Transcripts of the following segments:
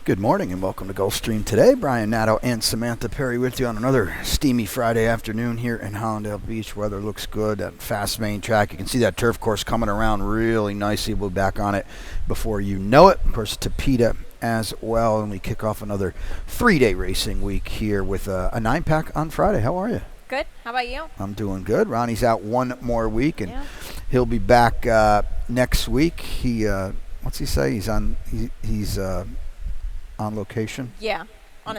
Good morning and welcome to Gulfstream today. Brian Nadeau and Samantha Perry with you on another steamy Friday afternoon here in Hollandale Beach. Weather looks good. That fast main track. You can see that turf course coming around really nicely. We'll be back on it before you know it. Of course, Tapeta as well. And we kick off another 3-day racing week here with a 9-pack on Friday. How are you? Good. How about you? I'm doing good. Ronnie's out one more week and he'll be back next week. What's he say? He's on location? Yeah. On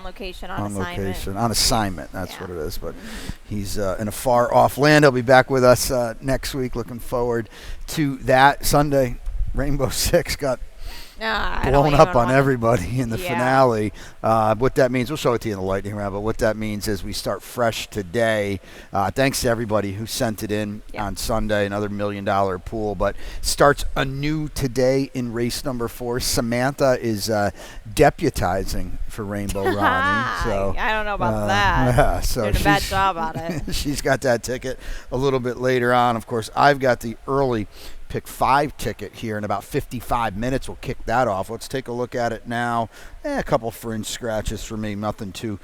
location, on assignment. Location, on assignment, that's what it is. But he's in a far-off land. He'll be back with us next week. Looking forward to that. Sunday, Rainbow Six got blown up on everybody in the finale. What that means, we'll show it to you in the lightning round, but what that means is we start fresh today. Thanks to everybody who sent it in on Sunday, another $1 million pool, but starts anew today in race number 4. Samantha is deputizing for Rainbow Ronnie. So I don't know about that. Yeah, so doing a bad job on it. She's got that ticket a little bit later on. Of course, I've got the early Pick 5 ticket here in about 55 minutes. We'll kick that off. Let's take a look at it now. A couple fringe scratches for me, nothing too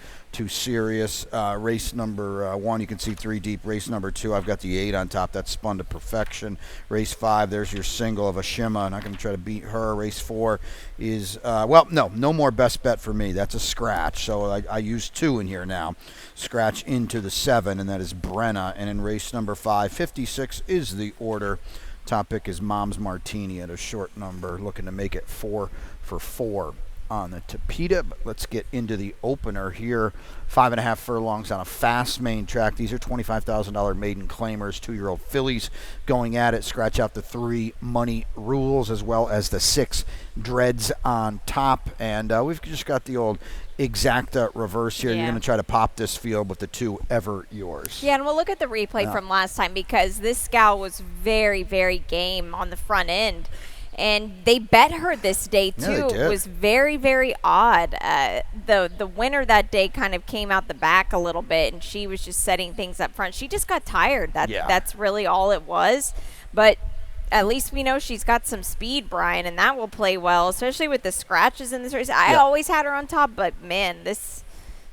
serious. Race number 1, you can see 3 deep. Race number 2, I've got the 8 on top. That's spun to perfection. Race 5, there's your single of Ashima. Not going to try to beat her. Race 4 is, no more best bet for me. That's a scratch. So I use 2 in here now. Scratch into the 7, and that is Brenna. And in race number 5, 56 is the order. Top pick is Mom's Martini at a short number, looking to make it 4 for 4 on the Tapeta. But let's get into the opener here. 5.5 furlongs on a fast main track. These are $25,000 maiden claimers, 2-year-old fillies going at it. Scratch out the 3 money rules as well as the 6 dreads on top. And we've just got the old exacta reverse here. You're going to try to pop this field with the 2 Ever Yours. Yeah, and we'll look at the replay from last time because this gal was very, very game on the front end. And they bet her this day, too. Yeah, it was very, very odd. The winner that day kind of came out the back a little bit, and she was just setting things up front. She just got tired. That's really all it was. But at least we know she's got some speed, Brian, and that will play well, especially with the scratches in this race. I always had her on top, but, man, this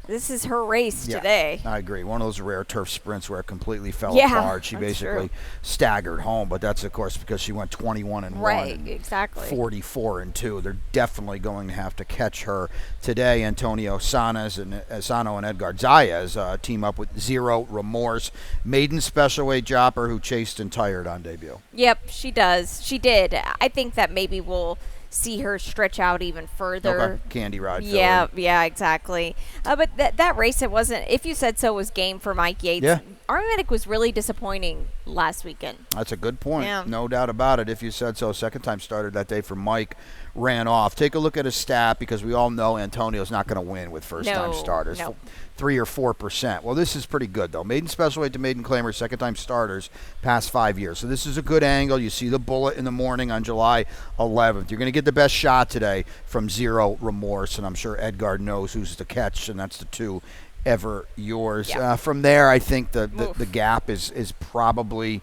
is her race today. I agree. One of those rare turf sprints where it completely fell apart. She basically staggered home, but that's, of course, because she went 21-1. Right, exactly. 44-2. They're definitely going to have to catch her today. Antonio Sano and Edgar Zayas team up with Zero Remorse. Maiden special weight jopper who chased and tired on debut. Yep, she does. She did. I think that maybe we'll see her stretch out even further. Okay. Candy ride. Yeah, exactly. But that race, it wasn't, if you said so, was game for Mike Yates. Yeah. Armatic was really disappointing last weekend. That's a good point. Yeah. No doubt about it. If you said so. Second time started that day for Mike. Ran off. Take a look at his stat because we all know Antonio's not going to win with first-time starters. No. 3 or 4%. Well, this is pretty good, though. Maiden special weight to maiden claimers, second-time starters, past 5 years. So this is a good angle. You see the bullet in the morning on July 11th. You're going to get the best shot today from Zero Remorse, and I'm sure Edgar knows who's the catch, and that's the 2 Ever Yours. Yeah. From there, I think the gap is probably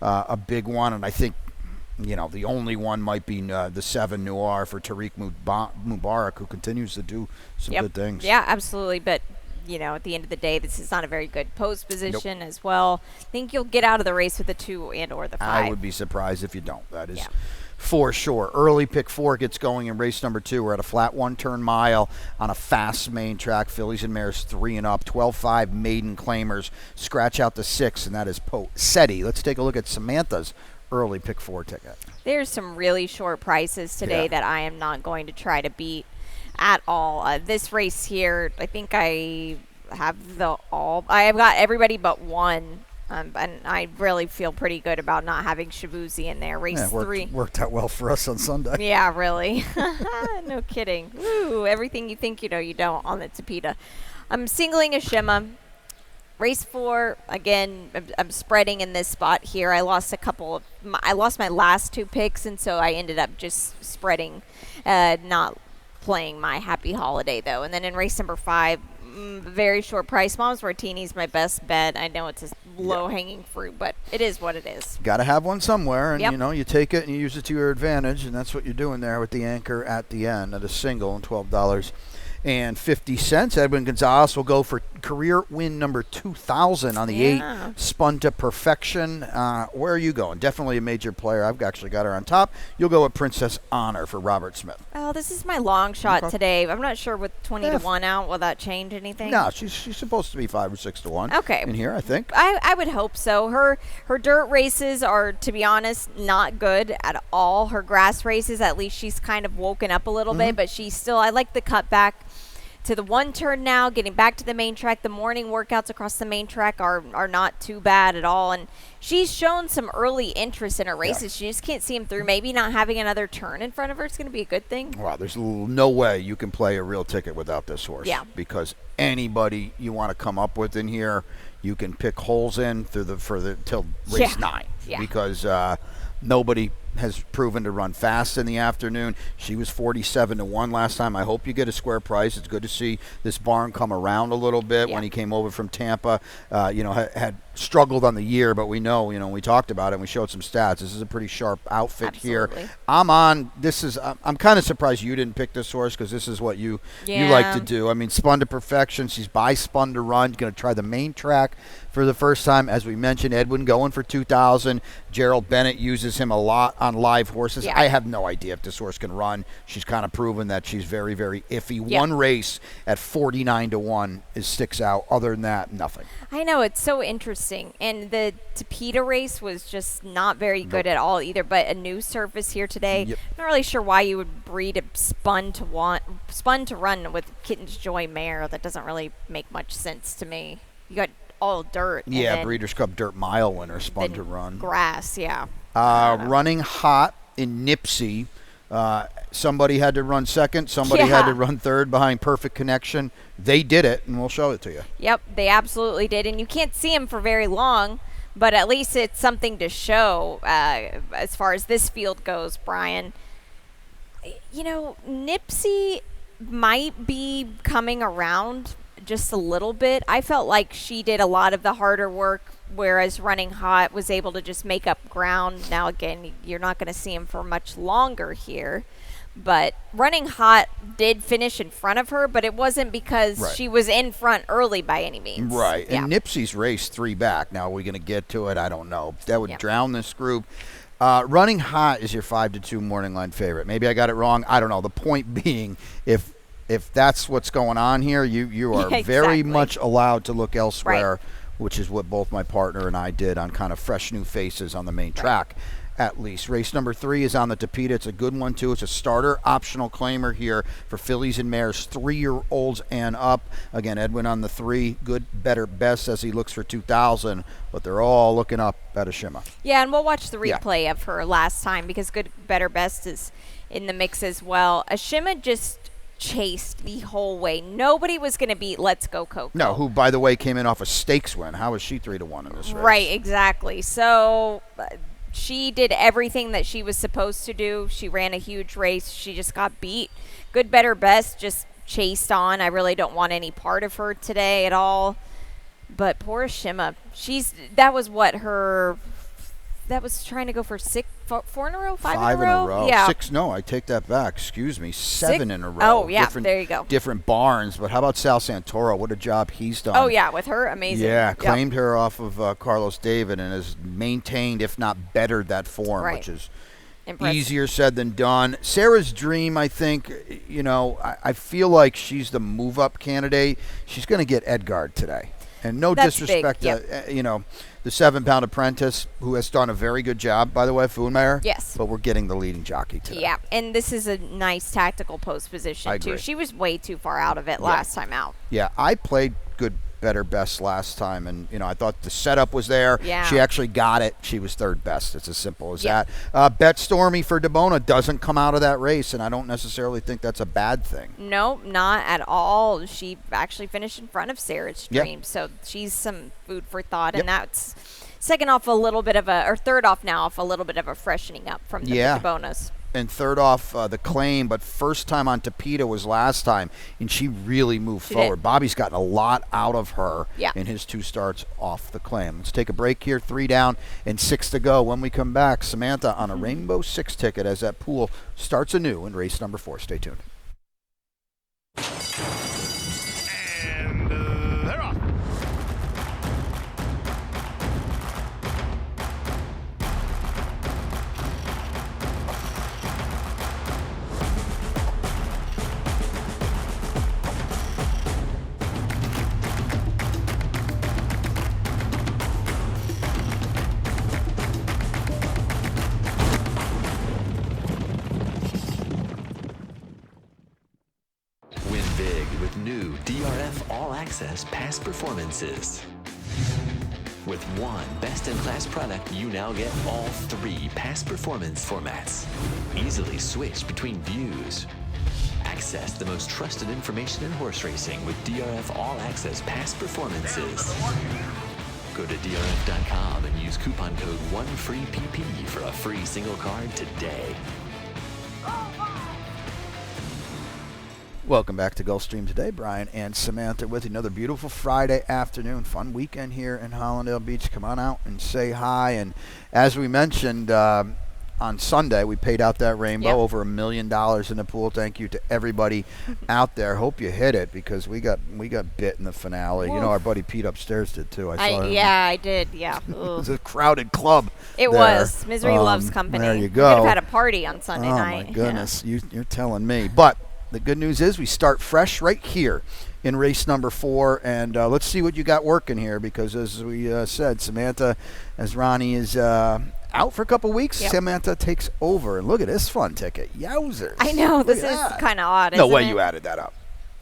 a big one, and I think the only one might be the 7 Noir for Tariq Mubarak, who continues to do some good things. Yeah, absolutely. But, at the end of the day, this is not a very good post position as well. I think you'll get out of the race with the 2 and or the 5. I would be surprised if you don't. That is for sure. Early pick 4 gets going in race number 2. We're at a flat 1-turn mile on a fast main track. Fillies and mares 3 and up. 12-5 maiden claimers. Scratch out the 6, and that is Posetti. Let's take a look at Samantha's early pick 4 ticket. There's some really short prices today that I am not going to try to beat at all. This race here, I think I have I have got everybody but one. And I really feel pretty good about not having Shabuzi in there. Race 3. Worked out well for us on Sunday. Yeah, really. No kidding. Woo, everything you think you know, you don't on the Tapeta. I'm singling Ashima. Race 4, again, I'm spreading in this spot here. I lost I lost my last 2 picks, and so I ended up just spreading, not playing my Happy Holiday, though. And then in race number 5, very short price. Mom's Martini's my best bet. I know it's a low-hanging fruit, but it is what it is. Got to have one somewhere, and you take it and you use it to your advantage, and that's what you're doing there with the anchor at the end at a single and $12.50. Edwin Gonzalez will go for career win number 2,000 on the 8, spun to perfection. Where are you going? Definitely a major player. I've actually got her on top. You'll go with Princess Honor for Robert Smith. Oh, this is my long shot today. I'm not sure with 20 to 1 out. Will that change anything? No, she's supposed to be 5 or 6 to 1. Okay. In here, I think. I would hope so. Her dirt races are, to be honest, not good at all. Her grass races, at least she's kind of woken up a little bit, but she's still, I like the cutback to the one turn now, getting back to the main track. The morning workouts across the main track are not too bad at all. And she's shown some early interest in her races. She just can't see them through. Maybe not having another turn in front of her is going to be a good thing. Wow, there's no way you can play a real ticket without this horse. Yeah. Because anybody you want to come up with in here, you can pick holes in till race 9. Yeah. Because nobody has proven to run fast in the afternoon. She was 47 to 1 last time. I hope you get a square price. It's good to see this barn come around a little bit. When he came over from Tampa. Had struggled on the year, but we know, we talked about it and we showed some stats. This is a pretty sharp outfit here. I'm kind of surprised you didn't pick this horse because this is what you like to do. I mean, spun to perfection. She's by spun to run. Going to try the main track for the first time. As we mentioned, Edwin going for 2,000. Gerald Bennett uses him a lot on live horses. I have no idea if this horse can run. She's kind of proven that she's very, very iffy. One race at 49 to 1 sticks out. Other than that, nothing. I know, it's so interesting. And the Topeka race was just not very good at all either, but a new surface here today. Not really sure why you would breed a spun to run with Kitten's Joy mare. That doesn't really make much sense to me. You got all dirt. Yeah, Breeders' Cup Dirt Mile winner, spun to run. Grass, Running hot in Nipsey. Somebody had to run second. Somebody had to run third behind Perfect Connection. They did it, and we'll show it to you. Yep, they absolutely did. And you can't see them for very long, but at least it's something to show as far as this field goes, Brian. Nipsey might be coming around just a little bit. I felt like she did a lot of the harder work, whereas Running Hot was able to just make up ground. Now, again, you're not going to see him for much longer here. But Running Hot did finish in front of her, but it wasn't because she was in front early by any means. Right. And Nipsey's raced 3 back. Now, are we going to get to it? I don't know. That would drown this group. Running Hot is your 5 to 2 morning line favorite. Maybe I got it wrong. I don't know. The point being, if that's what's going on here, you are very much allowed to look elsewhere, which is what both my partner and I did on kind of fresh new faces on the main track. At least. Race number 3 is on the Topeka. It's a good one, too. It's a starter optional claimer here for fillies and mares, 3-year-olds and up. Again, Edwin on the 3. Good, better, best as he looks for 2,000, but they're all looking up at Ashima. Yeah, and we'll watch the replay of her last time because good, better, best is in the mix as well. Ashima just chased the whole way. Nobody was going to beat Let's Go Coco. No, who, by the way, came in off a stakes win. How is she 3 to 1 in this race? Right, exactly. So she did everything that she was supposed to do. She ran a huge race. She just got beat. Good, better, best just chased on. I really don't want any part of her today at all. But poor Ashima, that was trying to go for 4 in a row, 5 in a row? Yeah. 6, no, I take that back. Excuse me. 7 in a row. Oh, yeah, there you go. Different barns. But how about Sal Santoro? What a job he's done. Oh, yeah, with her, amazing. Yeah, claimed her off of Carlos David and has maintained, if not bettered, that form, which is easier said than done. Sarah's Dream, I think, I feel like she's the move-up candidate. She's going to get Edgard today. And no disrespect to, the 7-pound apprentice, who has done a very good job, by the way, Foonmeyer. Yes. But we're getting the leading jockey today. Yeah, and this is a nice tactical post position, too. She was way too far out of it last time out. Yeah, I played good, better, best last time, and, I thought the setup was there. Yeah. She actually got it. She was third best. It's as simple as that. Bet Stormy for DeBona doesn't come out of that race, and I don't necessarily think that's a bad thing. No, not at all. She actually finished in front of Sarah's Dream, so she's some food for thought, and that's third off now off a little bit of a freshening up from the DeBonas. and third off the claim, but first time on Tapeta was last time, and she really moved forward. Bobby's gotten a lot out of her in his 2 starts off the claim. Let's take a break here. 3 down and 6 to go. When we come back, Samantha on a Rainbow 6 ticket as that pool starts anew in race number 4. Stay tuned. And they're off. Win big with new DRF All Access Past Performances. With one best-in-class product, you now get all 3 past performance formats. Easily switch between views. Access the most trusted information in horse racing with DRF All Access Past Performances. Go to DRF.com and use coupon code 1FREEPP for a free single card today. Welcome back to Gulfstream today. Brian and Samantha with you. Another beautiful Friday afternoon. Fun weekend here in Hollandale Beach. Come on out and say hi. And as we mentioned on Sunday, we paid out that rainbow, over $1 million in the pool. Thank you to everybody out there. Hope you hit it because we got bit in the finale. Oof. You know, our buddy Pete upstairs did too. I saw him. Yeah, I did. Yeah. It was a crowded club. It was. Misery loves company. There you We go. could have had a party on Sunday night. Oh, my goodness. You're telling me. But the good news is we start fresh right here in race number 4. And let's see what you got working here because, as we said, Samantha, as Ronnie is out for a couple weeks, Samantha takes over. And look at this fun ticket. Yowzers. I know. Look This at is that. kind of odd, No isn't way it? you added that up.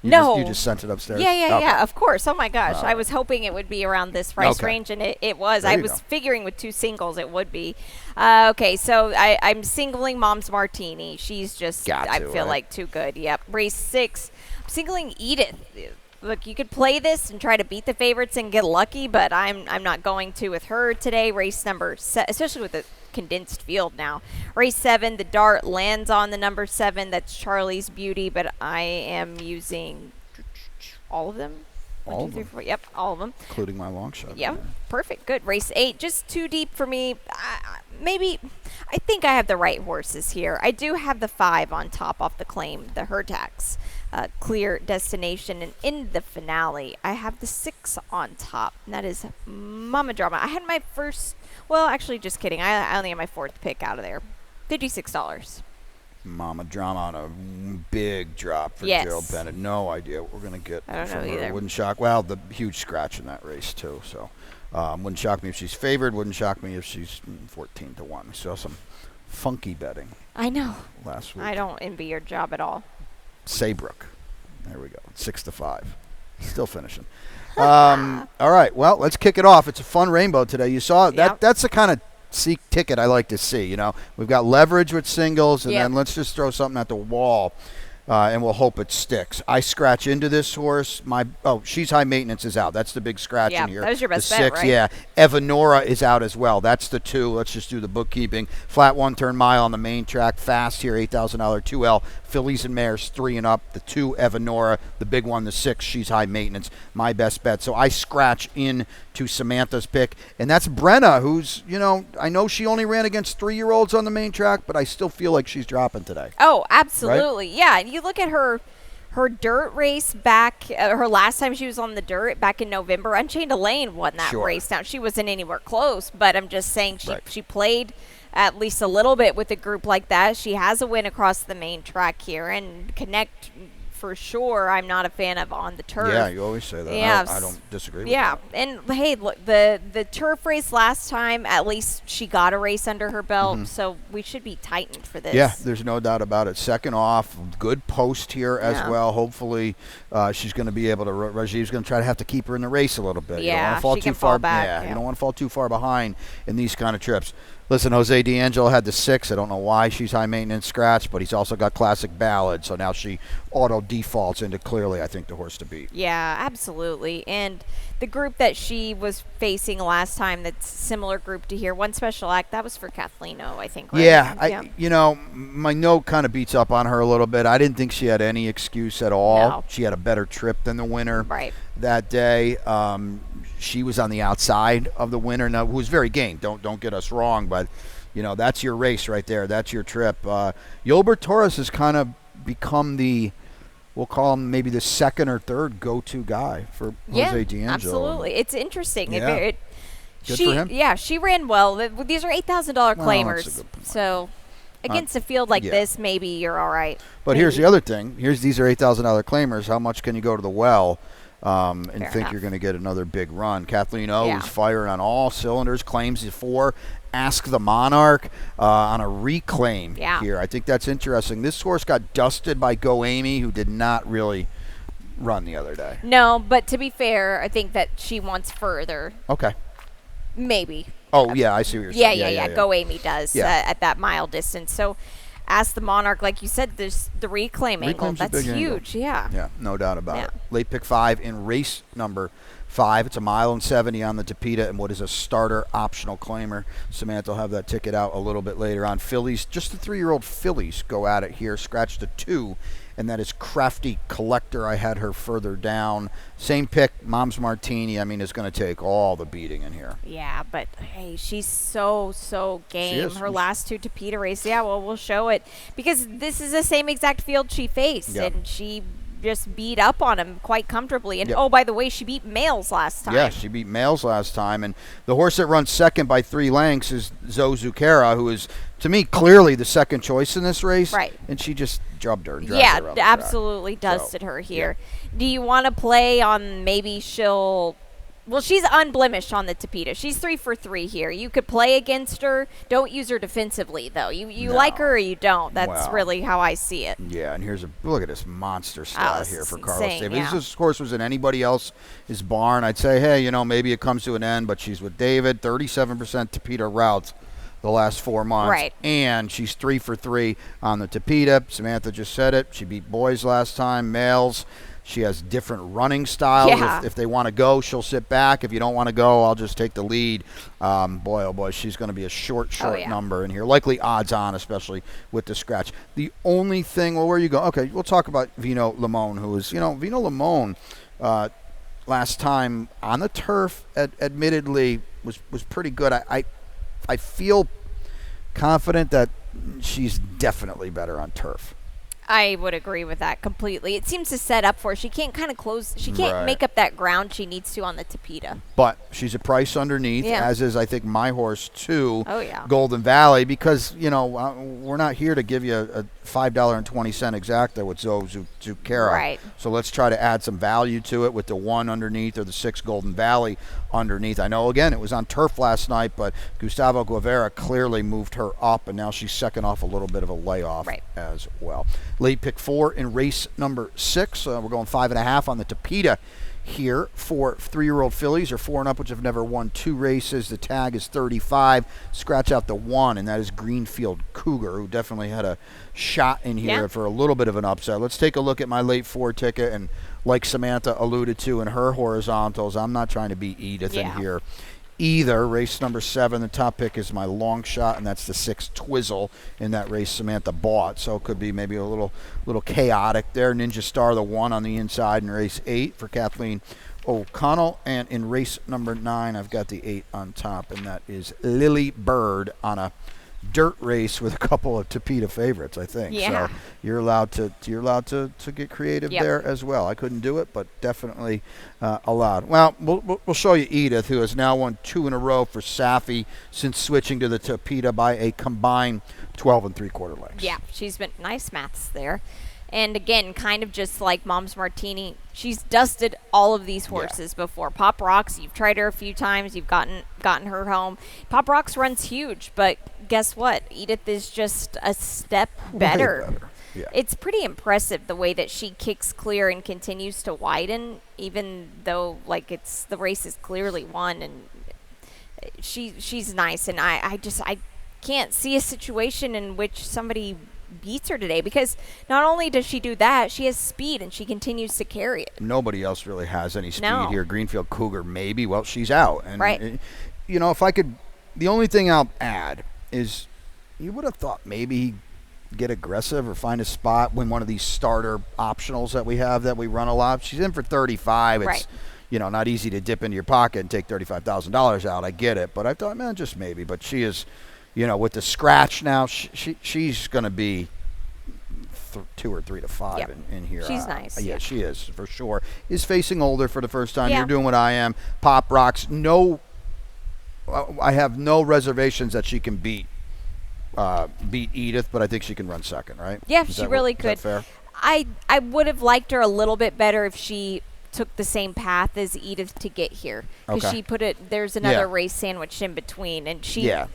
You just sent it upstairs? Yeah, of course. Oh, my gosh. I was hoping it would be around this price range, and it was. There I you was go. figuring with 2 singles it would be. Okay, so I'm singling Mom's Martini. She's just, I feel like, too good. Yep. Race 6, I'm singling Edith. Look, you could play this and try to beat the favorites and get lucky, but I'm not going to with her today. Race number 7, especially with the condensed field now. Race 7, the dart lands on the number 7. That's Charlie's Beauty, but I am using all of them. All 1, 2, of 3, them. 4. Yep, all of them. Including my long shot. Yeah, perfect. Good. Race 8, just too deep for me. I think I have the right horses here. I do have the 5 on top off the claim, the Hertax. Clear Destination, and in the finale I have the 6 on top, and that is Mama Drama. I had my first, well, actually, just kidding, I only have my 4th pick out of there. $56. Mama Drama on a big drop for Gerald Bennett. No idea what we're going to get I don't from know her. either. Wouldn't shock. Well, the huge scratch in that race too. So wouldn't shock me if she's favored. Wouldn't shock me if she's 14 to 1. We saw some funky betting. I know. Last week. I don't envy your job at all. Saybrook. There we go. 6 to 5. Still finishing. All right. Well, let's kick it off. It's a fun rainbow today. You saw that. Yep. That's the kind of ticket I like to see. You know, we've got leverage with singles, and then let's just throw something at the wall. And we'll hope it sticks. I scratch into this horse. She's High Maintenance is out. That's the big scratch in here. That was your best the bet, 6, right? yeah. Evanora is out as well. That's the 2. Let's just do the bookkeeping. Flat 1-turn mile on the main track. Fast here, $8,000 2L. Fillies and mares 3 and up. The 2, Evanora. The big one, the 6, She's High Maintenance. My best bet. So I scratch in to Samantha's pick. And that's Brenna, who's, I know she only ran against 3-year-olds on the main track, but I still feel like she's dropping today. Oh, absolutely. Right? Yeah, you look at her dirt race back, her last time she was on the dirt back in November, Unchained Elaine won that race. Now, she wasn't anywhere close, but I'm just saying she played at least a little bit with a group like that. She has a win across the main track here, and Connect for sure. I'm not a fan of on the turf. Yeah, you always say that. Yeah, I don't disagree with that. that. And hey, look, the turf race last time, at least she got a race under her belt, so we should be tightened for this. Yeah, there's no doubt about it. Second off, good post here as well. Hopefully, she's going to be able to. Rajiv's going to have to keep her in the race a little bit. Yeah, you don't want to fall she too can far fall back. Yeah, you don't want to fall too far behind in these kind of trips. Listen, Jose D'Angelo had the 6. I don't know why she's high maintenance scratch, but he's also got classic ballad, so now she auto defaults into clearly, I think, the horse to beat. Yeah, absolutely. And the group that she was facing last time, that's similar group to here, One Special Act, that was for Kathleen O, I think, right? Yeah, my note kind of beats up on her a little bit. I didn't think she had any excuse at all. No. She had a better trip than the winner that day. She was on the outside of the winner, now, who was very game. Don't get us wrong, but that's your race right there. That's your trip. Yolbert Torres has kind of become we'll call him maybe the second or third go-to guy for Jose D'Angelo. Absolutely. It's interesting. Yeah. Good for him. Yeah, she ran well. These are $8,000 claimers. So against a field like this, maybe you're all right. But here's the other thing. These are $8,000 claimers. How much can you go to the well and Fair think enough. you're going to get another big run? Kathleen O is firing on all cylinders, claims 4. Ask the Monarch on a reclaim here. I think that's interesting. This horse got dusted by Go Amy, who did not really run the other day. No, but to be fair, I think that she wants further. Okay. Maybe. Oh, yeah, I see what you're saying. Yeah. Go Amy does at that mile distance. So Ask the Monarch, like you said, there's the reclaim angle. That's huge, Yeah, no doubt about it. Late pick 5 in race number 5. It's a 1.70 miles on the Tapeta and what is a starter optional claimer. Samantha will have that ticket out a little bit later on. Fillies, just the 3-year-old fillies go at it here. Scratch the 2, and that is Crafty Collector. I had her further down. Same pick, Mom's Martini. I mean, is going to take all the beating in here. Yeah, but hey, she's so game. Her last 2 Tapeta races. Yeah, well, we'll show it because this is the same exact field she faced, and she just beat up on him quite comfortably. And oh, by the way, she beat Males last time. Yeah, she beat Males last time. And the horse that runs second by 3 lengths is Zozukera, who is, to me, clearly the second choice in this race. Right. And she just drubbed her. And dragged her around absolutely dusted her here. Do you want to play on maybe she'll... Well, she's unblemished on the Tapeta. She's 3 for 3 here. You could play against her. Don't use her defensively, though. You like her or you don't. That's really how I see it. Yeah, and here's look at this monster stat here for Carlos Davis. Yeah. If this horse was in anybody else's barn, I'd say, hey, maybe it comes to an end, but she's with David. 37% Tapeta routes the last 4 months. Right. And she's 3 for 3 on the Tapeta. Samantha just said it. She beat boys last time, Males. She has different running styles. Yeah. If they want to go, she'll sit back. If you don't want to go, I'll just take the lead. Boy, oh boy, she's going to be a short number in here. Likely odds on, especially with the scratch. The only thing, where you go? Okay, we'll talk about Vino Limon, who is, Vino Limon last time on the turf, admittedly, was pretty good. I feel confident that she's definitely better on turf. I would agree with that completely. It seems to set up for her. She can't kind of close. She can't make up that ground she needs to on the Tapeta. But she's a price underneath, as is, I think, my horse, too. Oh, yeah. Golden Valley, because, we're not here to give you a $5.20 exacta with Zozukera. Right. So let's try to add some value to it with the 1 underneath or the 6 Golden Valley underneath. I know, again, it was on turf last night, but Gustavo Guevara clearly moved her up, and now she's second off a little bit of a layoff as well. Late pick 4 in race number 6. We're going 5.5 on the Tapeta here for 3-year-old fillies or 4 and up, which have never won 2 races. The tag is 35. Scratch out the 1, and that is Greenfield Cougar, who definitely had a shot in here for a little bit of an upset. Let's take a look at my late 4 ticket, and like Samantha alluded to in her horizontals, I'm not trying to beat Edith in here either. Race number 7, the top pick is my long shot, and that's the 6 Twizzle in that race Samantha bought. So it could be maybe a little chaotic there. Ninja Star, the 1 on the inside in race 8 for Kathleen O'Connell. And in race number 9, I've got the 8 on top, and that is Lily Bird on a dirt race with a couple of Tapeta favorites, I think. Yeah. So you're allowed to get creative there as well. I couldn't do it, but definitely allowed. Well, we'll show you Edith, who has now won 2 in a row for Safi since switching to the Tapeta by a combined 12 3/4 lengths. Yeah, she's been nice maths there. And again, kind of just like Mom's Martini, she's dusted all of these horses before. Pop Rocks, you've tried her a few times. You've gotten her home. Pop Rocks runs huge, but guess what? Edith is just a step better. Yeah. It's pretty impressive the way that she kicks clear and continues to widen, even though the race is clearly won. And she's nice, and I can't see a situation in which somebody beats her today, because not only does she do that, she has speed and she continues to carry it. Nobody else really has any speed No. here. Greenfield Cougar, maybe. Well, she's out. And, Right. you know, if I could, the only thing I'll add is you would have thought maybe he'd get aggressive or find a spot, win one of these starter optionals that we have that we run a lot. She's in for 35. It's, Right. you know, not easy to dip into your pocket and take $35,000 out. I get it. But I thought, man, just maybe. But she is, you know, with the scratch now, she's going to be 2 or 3 to 5 Yep. in here. She's nice. Yeah, she is for sure. Is facing older for the first time. Yeah. You're doing what I am. Pop rocks. No, I have no reservations that she can beat Edith, but I think she can run second, right? Yeah, Is she that really is could. that fair? I would have liked her a little bit better if she took the same path as Edith to get here, because Okay. she put it. There's another Yeah. race sandwiched in between, and she Yeah.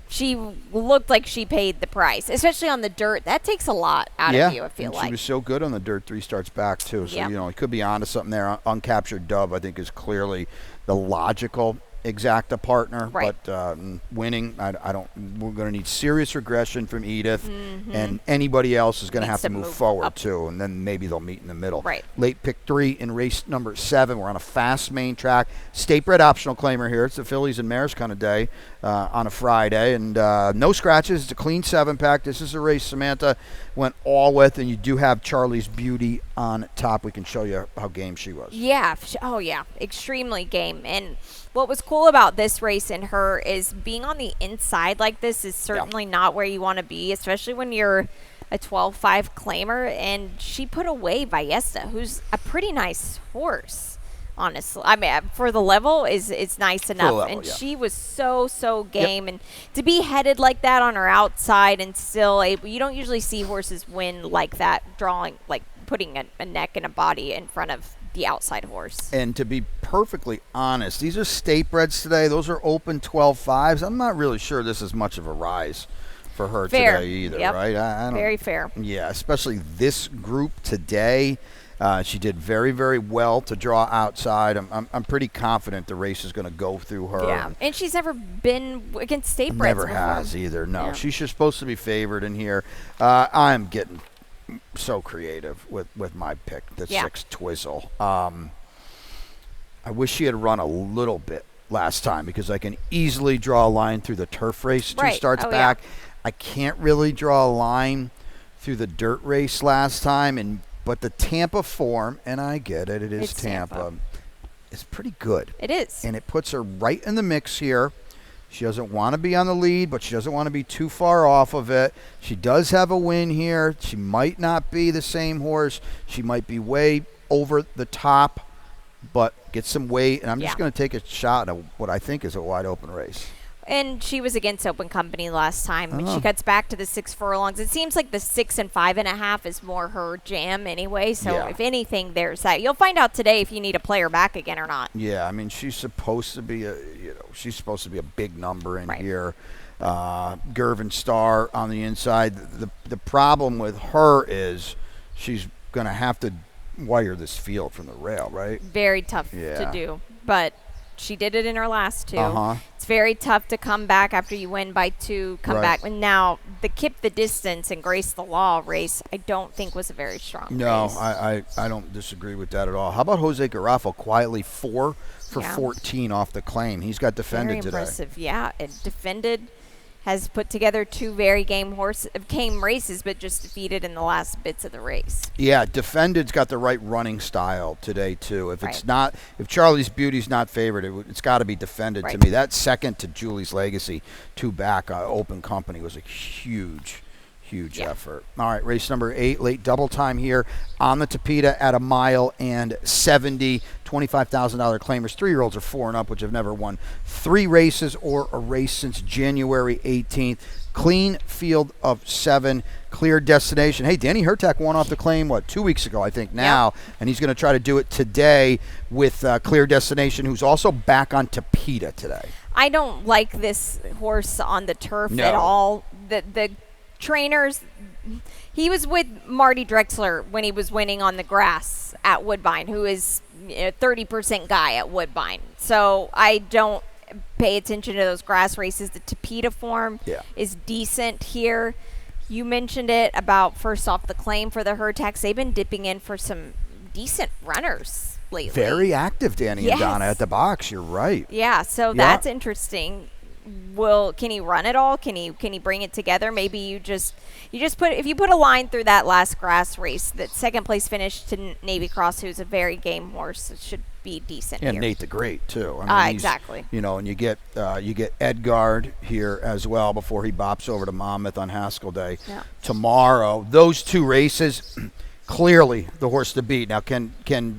she looked like she paid the price, especially on the dirt. That takes a lot out Yeah, of you, I feel and like. she was so good on the dirt 3 starts back too. So Yep. you know, it could be onto something there. Uncaptured dub, I think, is clearly the logical exacta partner. Right. But winning, I don't. We're going to need serious regression from Edith, and anybody else is going to Needs have to to move move forward up. too, and then maybe they'll meet in the middle. Right. Late pick 3 in race number 7. We're on a fast main track. State bred optional claimer here. It's the Fillies and Mares kind of day on a Friday, and no scratches. It's a clean 7-pack. This is a race Samantha went all with, and you do have Charlie's Beauty on top. We can show you how game she was. Yeah. Oh, yeah. Extremely game. And what was cool about this race in her is being on the inside like this is certainly not where you want to be, especially when you're a 12-5 claimer. And she put away Ballesta, who's a pretty nice horse, honestly. I mean, for the level, it's nice enough. level, and yeah. she was so game. And to be headed like that on her outside and still able, you don't usually see horses win like that, drawing, like putting a neck and a body in front of the outside horse. And to be perfectly honest, these are state breds today. Those are open 12-5s. I'm not really sure this is much of a rise for her Fair. today either, Yep. right? I don't, Very fair. Yeah, especially this group today. She did very, very well to draw outside. I'm pretty confident the race is going to go through her. Yeah, and she's never been against state breds Never before. has either. No, Yeah. she's just supposed to be favored in here. I'm getting so creative with my pick, the 6 Twizzle. I wish she had run a little bit last time, because I can easily draw a line through the turf race 2 Right. starts Oh, back. I can't really draw a line through the dirt race last time, but the Tampa form, and I get it, it is It's Tampa, Tampa. is pretty good. It is. And it puts her right in the mix here. She doesn't want to be on the lead, but she doesn't want to be too far off of it. She does have a win here. She might not be the same horse. She might be way over the top, but get some weight. And I'm just Yeah. going to take a shot at what I think is a wide open race. And she was against Open Company last time. And Oh. she cuts back to the 6 furlongs. It seems like the 6 and 5.5 is more her jam anyway. So Yeah. if anything, there's that. You'll find out today if you need to play her back again or not. Yeah, I mean, she's supposed to be she's supposed to be a big number in Right. here. Gervin Starr on the inside. The problem with her is she's going to have to wire this field from the rail, right? Very tough Yeah. to do. But she did it in her last 2. Uh-huh. It's very tough to come back after you win by 2, come Right. back. And now the Kip the Distance and Grace the Law race, I don't think was a very strong No, race. I don't disagree with that at all. How about Jose Garofalo quietly 4 for Yeah. 14 off the claim? He's got defended Very today. impressive. Yeah, it defended, has put together 2 very game races, but just defeated in the last bits of the race. Yeah, defended's got the right running style today too. If it's Right. not, if Charlie's Beauty's not favored, it's got to be defended to Right. me. That second to Julie's Legacy, 2 back Open Company was a huge Yeah. effort. All right, race number 8, late double time here on the Tapeta at 1.70 miles, $25,000 claimers. 3-year-olds are 4 and up, which have never won 3 races or a race since January 18th. Clean field of 7, clear destination. Hey, Danny Hertak won off the claim, 2 weeks ago, I think now, and he's going to try to do it today with clear destination, who's also back on Tapeta today. I don't like this horse on the turf No. at all. The trainers, he was with Marty Drexler when he was winning on the grass at Woodbine, who is a 30% guy at Woodbine. So I don't, pay attention to those grass races. The Topeta form is decent here. You mentioned it about, first off, the claim for the Hurtax. They've been dipping in for some decent runners lately. Very active, Danny and Donna at the box. You're right. Yeah, so that's interesting. Can he run it all? Can he bring it together? Maybe you just put, if you put a line through that last grass race, that second place finish to Navy Cross, who's a very game horse, it should be decent. And here. Nate the Great too. I mean, exactly. And you get Edgard here as well before he bops over to Monmouth on Haskell Day tomorrow. Those two races. Clearly the horse to beat. Now, can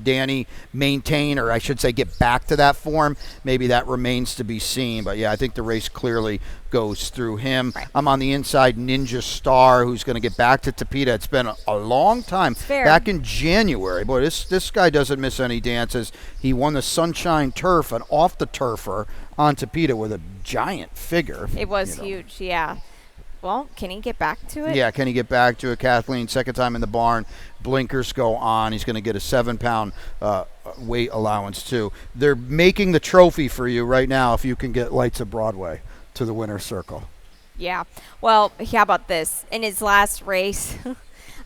Danny maintain, or I should say get back to that form? Maybe that remains to be seen. But, I think the race clearly goes through him. Right. I'm on the inside, Ninja Star, who's going to get back to Topeta. It's been a long time. Back in January. Boy, this guy doesn't miss any dances. He won the Sunshine Turf, and off the turfer on Topeta with a giant figure. It was huge, yeah. Well, can he get back to it? Yeah, can he get back to it? Kathleen, second time in the barn. Blinkers go on. He's going to get a 7-pound weight allowance, too. They're making the trophy for you right now if you can get Lights of Broadway to the winner's circle. Yeah. Well, how about this? In his last race,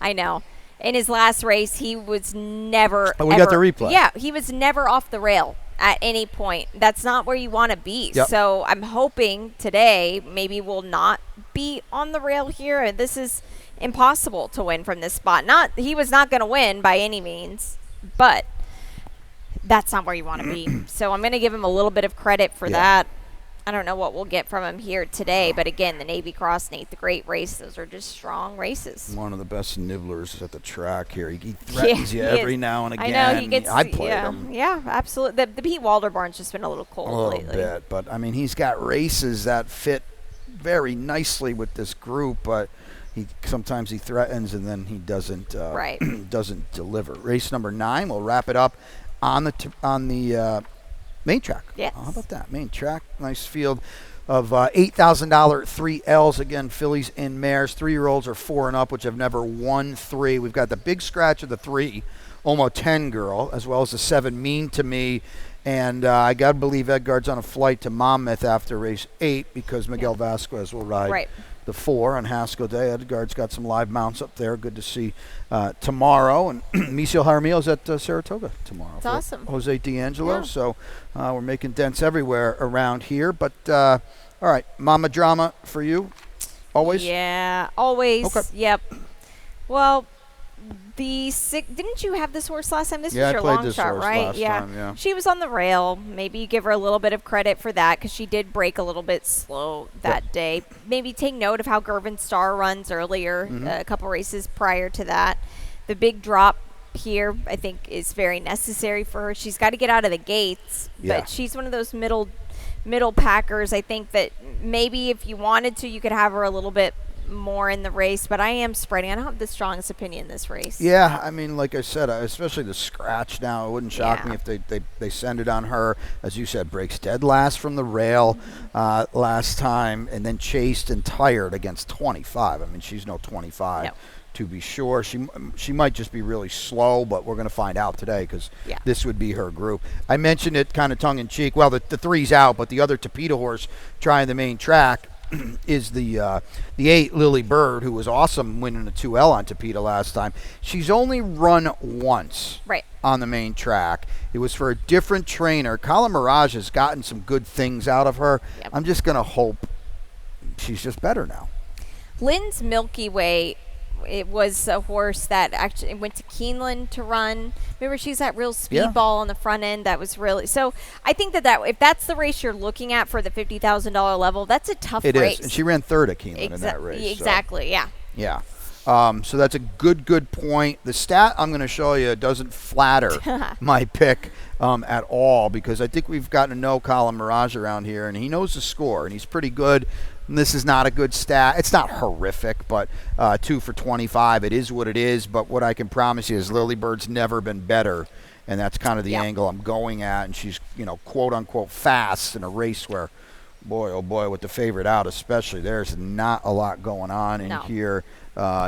I know. In his last race, he was never. Oh, we got the replay. Yeah, he was never off the rail at any point. That's not where you want to be. Yep. So I'm hoping today maybe we'll not be on the rail here. And this is impossible to win from this spot. He was not going to win by any means, but that's not where you want to be. So I'm going to give him a little bit of credit for that. I don't know what we'll get from him here today, but again, the Navy Cross, Nate the Great race, those are just strong races. One of the best nibblers at the track here. He threatens you every now and again. I know he gets. I played him. Yeah, absolutely. The Pete Walder barn's just been a little cold lately. A little bit, but I mean, he's got races that fit very nicely with this group, but sometimes he threatens and then he doesn't doesn't deliver. Race number 9, we'll wrap it up on the main track. Yes. How about that? Main track. Nice field of $8,000 3 Ls. Again, fillies and mares. 3-year-olds are 4 and up, which have never won 3. We've got the big scratch of the 3, Omo 10 girl, as well as the 7, Mean to Me. And I got to believe Edgard's on a flight to Monmouth after race 8 because Miguel Vasquez will ride the 4 on Haskell Day. Edgard's got some live mounts up there. Good to see tomorrow. And Micio Jaramillo's at Saratoga tomorrow. That's awesome. Jose D'Angelo. Yeah. So we're making dents everywhere around here. But, all right, Mama Drama for you. Always? Yeah, always. Okay. Yep. Well, didn't you have this horse last time? This was your long shot, right? Yeah. She was on the rail. Maybe you give her a little bit of credit for that because she did break a little bit slow that day. Maybe take note of how Gervin Star runs earlier, a couple races prior to that. The big drop here, I think, is very necessary for her. She's got to get out of the gates, but she's one of those middle packers. I think that maybe if you wanted to, you could have her a little bit more in the race, but I am spreading. I don't have the strongest opinion in this race. Yeah, I mean, like I said, especially the scratch now, it wouldn't shock me if they send it on her. As you said, breaks dead last from the rail last time, and then chased and tired against 25. I mean, she's no 25. No. To be sure, she might just be really slow, but we're going to find out today because this would be her group. I mentioned it kind of tongue-in-cheek. Well, the 3's out, but the other Topeta horse trying the main track is the 8 Lily Bird, who was awesome winning the 2L on Topeta last time. She's only run once on the main track. It was for a different trainer. Colin Mirage has gotten some good things out of her. Yep. I'm just going to hope she's just better now. Lynn's Milky Way, it was a horse that actually went to Keeneland to run. Remember, she's that real speedball on the front end. That was really so. I think that if that's the race you're looking at for the $50,000 level, that's a tough race. It is, and she ran 3rd at Keeneland in that race. Exactly. So. Yeah. So that's a good point. The stat I'm going to show you doesn't flatter my pick at all because I think we've gotten to know Colin Mirage around here, and he knows the score, and he's pretty good. And this is not a good stat. It's not horrific, but 2 for 25. It is what it is. But what I can promise you is Lily Bird's never been better, and that's kind of the angle I'm going at. And she's, quote unquote, fast in a race where, boy, oh boy, with the favorite out especially, there's not a lot going on in here.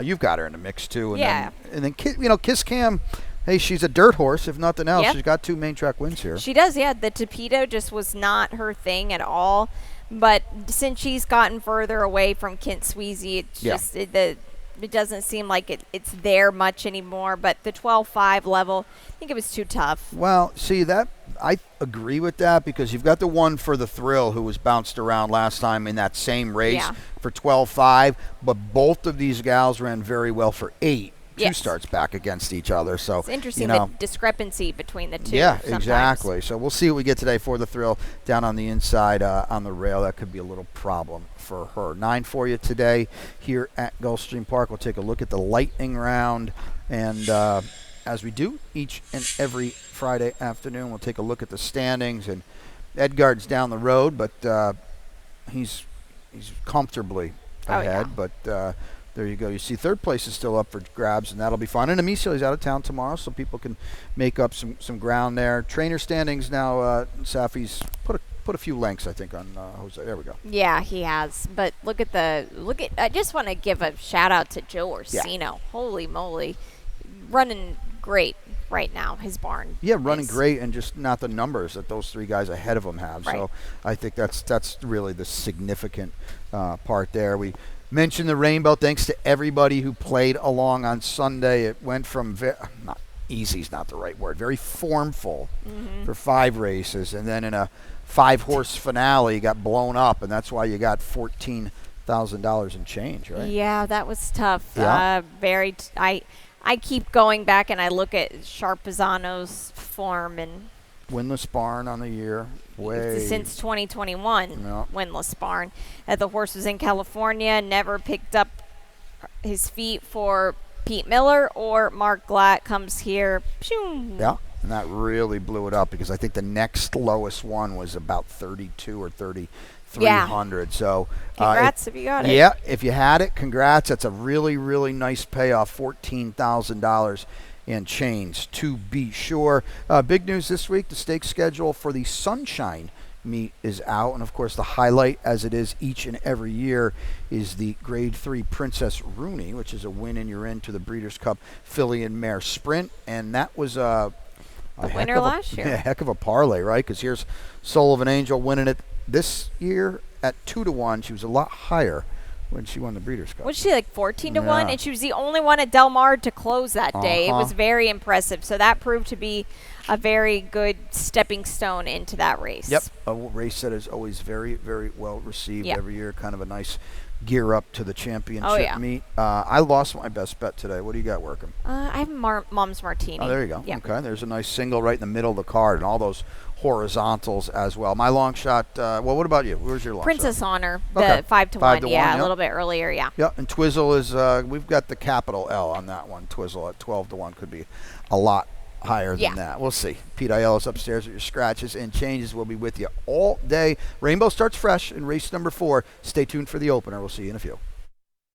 You've got her in the mix too, and then Kiss Cam hey, she's a dirt horse, if nothing else. Yep. She's got 2 main track wins here. She does, yeah. The Torpedo just was not her thing at all. But since she's gotten further away from Kent Sweezy, it's just it doesn't seem like it's there much anymore. But the 12.5 level, I think it was too tough. Well, see, that I agree with that because you've got the one for the Thrill who was bounced around last time in that same race for 12.5, but both of these gals ran very well for 8. Two starts back against each other. So it's interesting the discrepancy between the two. Yeah, sometimes. Exactly. So we'll see what we get today for the Thrill down on the inside on the rail. That could be a little problem for her. 9 for you today here at Gulfstream Park. We'll take a look at the lightning round, and as we do each and every Friday afternoon, we'll take a look at the standings. And Edgard's down the road, but he's comfortably ahead. But there you go. You see, third place is still up for grabs, and that'll be fun. And Amicio is out of town tomorrow, so people can make up some ground there. Trainer standings now. Safi's put a few lengths, I think, on Jose. There we go. Yeah, he has. But look at. I just want to give a shout out to Joe Orsino. Yeah. Holy moly, running great right now. His barn. Yeah, running great, and just not the numbers that those 3 guys ahead of him have. Right. So I think that's really the significant part there. We mentioned the rainbow. Thanks to everybody who played along on Sunday. It went from not easy is not the right word. Very formful for 5 races, and then in a 5-horse finale, got blown up, and that's why you got $14,000 in change, right? Yeah, that was tough. Yeah. I keep going back and I look at Sharpazano's form and winless barn on the year. Since 2021, winless barn. The horse was in California, never picked up his feet for Pete Miller or Mark Glatt. Comes here. Pshoo. Yeah, and that really blew it up because I think the next lowest one was about 32 or 3,300. So congrats if you got it. Yeah, if you had it, congrats. That's a really, really nice payoff, $14,000 and change to be sure. Big news this week, the stake schedule for the Sunshine meet is out, and of course the highlight, as it is each and every year, is the Grade 3 Princess Rooney, which is a win and you're into the Breeders' Cup Filly and Mare Sprint, and that was a winner last year. A heck of a parlay, right? Because here's Soul of an Angel winning it this year at 2-1. She was a lot higher when she won the Breeders' Cup. Was she like 14-1? And she was the only one at Del Mar to close that day. It was very impressive. So that proved to be a very good stepping stone into that race. Yep, a race that is always very, very well received every year. Kind of a nice gear up to the championship meet. I lost my best bet today. What do you got working? I have Mom's Martini. Oh, there you go. Yep. Okay, there's a nice single right in the middle of the card and all those horizontals as well. My long shot, what about you? Where's your long Princess shot? Honor, the 5-1. Yeah, a little bit earlier, Yeah, and Twizzle is, we've got the capital L on that one. Twizzle at 12-1 could be a lot higher than that. We'll see. Pete Aiello is upstairs with your scratches and changes. We'll be with you all day. Rainbow starts fresh in race number 4. Stay tuned for the opener. We'll see you in a few.